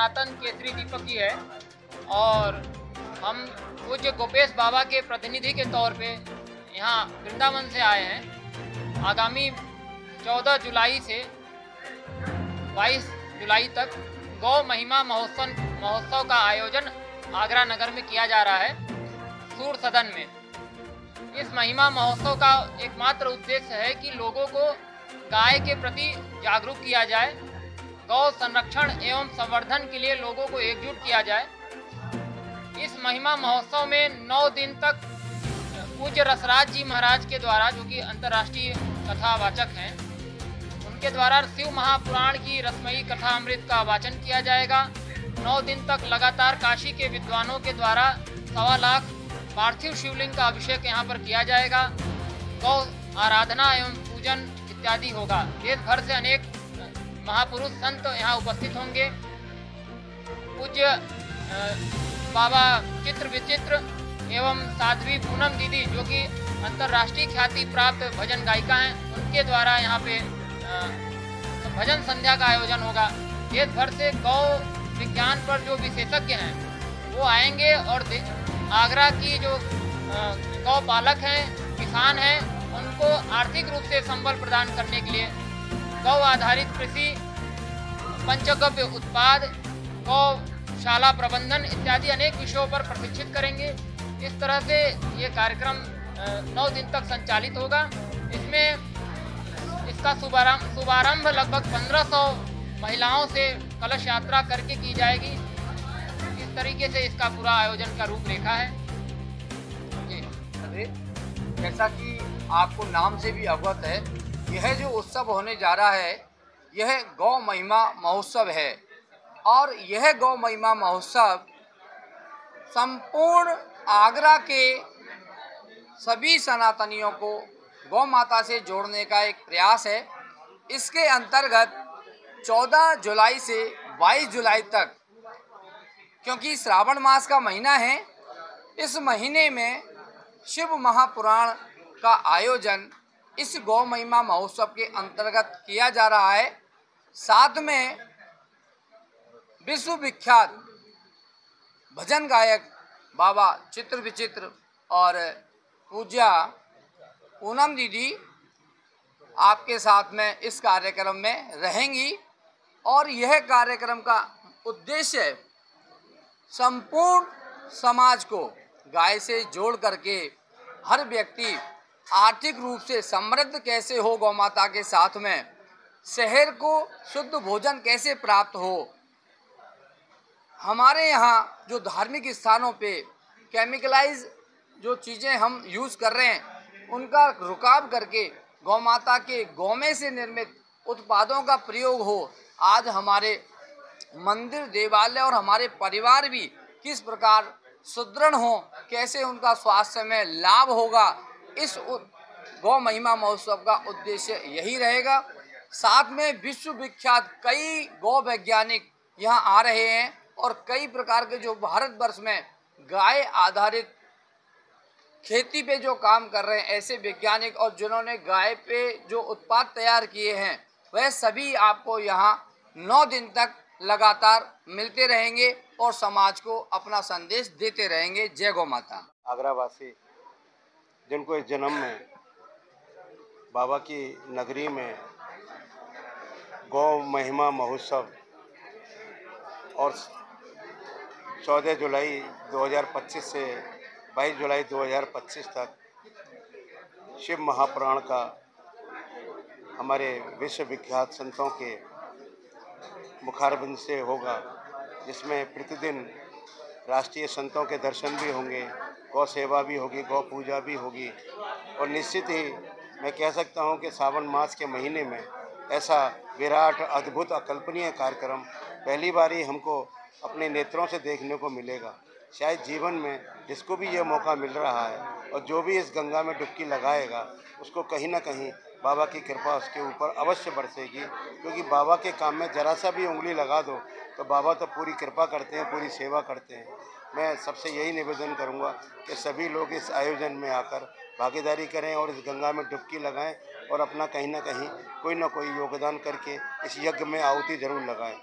सनातन केसरी दीपक की है और हम पूज्य गोपेश बाबा के प्रतिनिधि के तौर पे यहाँ वृंदावन से आए हैं। आगामी 14 जुलाई से 22 जुलाई तक गौ महिमा महोत्सव का आयोजन आगरा नगर में किया जा रहा है, सूर सदन में। इस महिमा महोत्सव का एकमात्र उद्देश्य है कि लोगों को गाय के प्रति जागरूक किया जाए, गौ संरक्षण एवं संवर्धन के लिए लोगों को एकजुट किया जाए। इस महिमा महोत्सव में 9 दिन तक पूज्य रसराज जी महाराज के द्वारा, जो कि अंतर्राष्ट्रीय कथावाचक हैं, उनके द्वारा शिव महापुराण की रसमयी कथा अमृत का वाचन किया जाएगा। 9 दिन तक लगातार काशी के विद्वानों के द्वारा 1.25 लाख पार्थिव शिवलिंग का अभिषेक यहाँ पर किया जाएगा। गौ आराधना एवं पूजन इत्यादि होगा। देश भर से अनेक महापुरुष संत यहाँ उपस्थित होंगे। पूज्य बाबा चित्र विचित्र एवं साध्वी पूनम दीदी, जो कि अंतर्राष्ट्रीय ख्याति प्राप्त भजन गायिका हैं, उनके द्वारा यहाँ पे भजन संध्या का आयोजन होगा। देश भर से गौ विज्ञान पर जो विशेषज्ञ हैं वो आएंगे और आगरा की जो गौ पालक हैं, किसान हैं, उनको आर्थिक रूप से संबल प्रदान करने के लिए गौ आधारित कृषि, पंचगव्य उत्पाद, गौशाला प्रबंधन इत्यादि अनेक विषयों पर प्रशिक्षित करेंगे। इस तरह से ये कार्यक्रम 9 दिन तक संचालित होगा। इसमें इसका शुभारंभ लगभग 1500 महिलाओं से कलश यात्रा करके की जाएगी। इस तरीके से इसका पूरा आयोजन का रूपरेखा है। जैसा कि आपको नाम से भी अवगत है, यह जो उत्सव होने जा रहा है यह गौ महिमा महोत्सव है और यह गौ महिमा महोत्सव संपूर्ण आगरा के सभी सनातनियों को गौ माता से जोड़ने का एक प्रयास है। इसके अंतर्गत 14 जुलाई से 22 जुलाई तक, क्योंकि श्रावण मास का महीना है, इस महीने में शिव महापुराण का आयोजन इस गौ महिमा महोत्सव के अंतर्गत किया जा रहा है। साथ में विश्व विख्यात भजन गायक बाबा चित्र विचित्र और पूज्या पूनम दीदी आपके साथ में इस कार्यक्रम में रहेंगी और यह कार्यक्रम का उद्देश्य संपूर्ण समाज को गाय से जोड़ करके हर व्यक्ति आर्थिक रूप से समृद्ध कैसे हो, गौ माता के साथ में शहर को शुद्ध भोजन कैसे प्राप्त हो। हमारे यहाँ जो धार्मिक स्थानों पे केमिकलाइज जो चीज़ें हम यूज़ कर रहे हैं उनका रुकाव करके गौ माता के गौमे से निर्मित उत्पादों का प्रयोग हो। आज हमारे मंदिर, देवालय और हमारे परिवार भी किस प्रकार सुदृढ़ हों, कैसे उनका स्वास्थ्य में लाभ होगा, इस गौ महिमा महोत्सव का उद्देश्य यही रहेगा। साथ में विश्व विख्यात कई गौ वैज्ञानिक यहाँ आ रहे हैं और कई प्रकार के जो भारतवर्ष में गाय आधारित खेती पे जो काम कर रहे हैं ऐसे वैज्ञानिक और जिन्होंने गाय पे जो उत्पाद तैयार किए हैं वह सभी आपको यहाँ 9 दिन तक लगातार मिलते रहेंगे और समाज को अपना संदेश देते रहेंगे। जय गौ माता। आगरावासी जिनको इस जन्म में बाबा की नगरी में गौ महिमा महोत्सव और 14 जुलाई 2025 से 22 जुलाई 2025 तक शिव महापुराण का हमारे विश्व विख्यात संतों के मुखारबिंद से होगा, जिसमें प्रतिदिन राष्ट्रीय संतों के दर्शन भी होंगे, गौ सेवा भी होगी, गौ पूजा भी होगी और निश्चित ही मैं कह सकता हूं कि सावन मास के महीने में ऐसा विराट, अद्भुत, अकल्पनीय कार्यक्रम पहली बार ही हमको अपने नेत्रों से देखने को मिलेगा। शायद जीवन में जिसको भी ये मौका मिल रहा है और जो भी इस गंगा में डुबकी लगाएगा उसको कहीं ना कहीं बाबा की कृपा उसके ऊपर अवश्य बरसेगी, क्योंकि बाबा के काम में जरा सा भी उंगली लगा दो तो बाबा तो पूरी कृपा करते हैं, पूरी सेवा करते हैं। मैं सबसे यही निवेदन करूंगा कि सभी लोग इस आयोजन में आकर भागीदारी करें और इस गंगा में डुबकी लगाएं और अपना कहीं ना कोई योगदान करके इस यज्ञ में आहुति जरूर लगाएं।